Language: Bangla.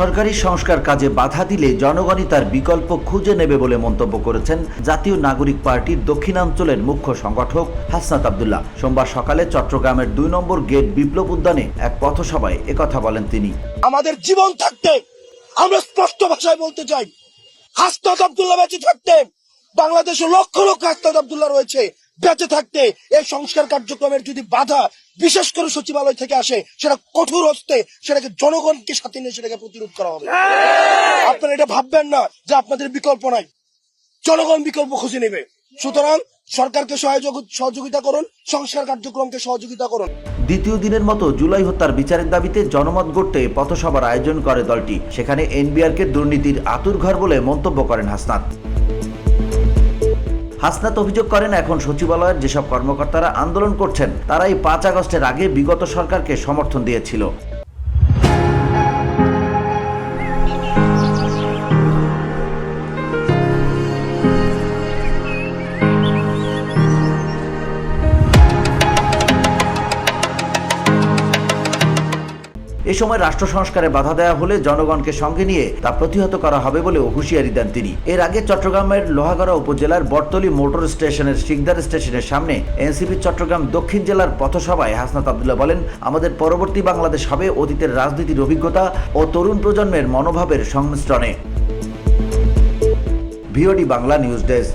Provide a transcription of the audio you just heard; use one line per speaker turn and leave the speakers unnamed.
সরকারি সংস্কার কাজে বাধা দিলে জনগণই তার বিকল্প খুঁজে নেবে বলে মন্তব্য করেছেন জাতীয় নাগরিক পার্টির দক্ষিণাঞ্চলের মুখ্য সংগঠক হাসনাত আব্দুল্লাহ। সোমবার সকালে চট্টগ্রামের ২ নম্বর গেট বিপ্লব উদ্যানে এক পথসভায় একথা বলেন তিনি।
আমাদের জীবন থাকতে আমরা স্পষ্ট ভাষায় বলতে চাই, হাসনাত আব্দুল্লাহ বেঁচে থাকতে, বাংলাদেশে লক্ষ লক্ষ হাসনাত আব্দুল্লাহ রয়েছে, বেঁচে থাকতে এই সংস্কার কার্যক্রমের যদি বাধা বিশেষ করে সচিবালয় থেকে আসে, সেটা কঠোর হস্তে সেটাকে জনগণকে সাথে নিয়ে সেটাকে প্রতিরোধ করা হবে। আপনারা এটা ভাববেন না যে আপনাদের বিকল্প নাই, জনগণ বিকল্প খুঁজে নেবে। সুতরাং সরকারকে সহযোগিতা করুন, সংস্কার কার্যক্রমকে সহযোগিতা করুন।
দ্বিতীয় দিনের মতো জুলাই হত্যার বিচারের দাবিতে জনমত গড়তে পথসভার আয়োজন করে দলটি। সেখানে এনবিআরকে দুর্নীতির আতুরঘর বলে মন্তব্য করেন হাসনাত অভিযোগ করেন, এখন সচিবালয়ের যেসব কর্মকর্তারা আন্দোলন করছেন তারাই ৫ আগস্টের আগে বিগত সরকারকে সমর্থন দিয়েছিল। এ সময় রাষ্ট্র সংস্কারে বাধা দেওয়া হলে জনগণকে সঙ্গে নিয়ে তা প্রতিহত করা হবে বলেও হুঁশিয়ারি দেন তিনি। এর আগে চট্টগ্রামের লোহাগড়া উপজেলার বটতলী মোটর স্টেশনের শিকদার স্টেশনের সামনে এনসিপি চট্টগ্রাম দক্ষিণ জেলার পথসভায় হাসনাত আব্দুল্লাহ বলেন, আমাদের পরবর্তী বাংলাদেশ হবে অতীতের রাজনীতির অভিজ্ঞতা ও তরুণ প্রজন্মের মনোভাবের সংমিশ্রণে। VOD Bangla news desk.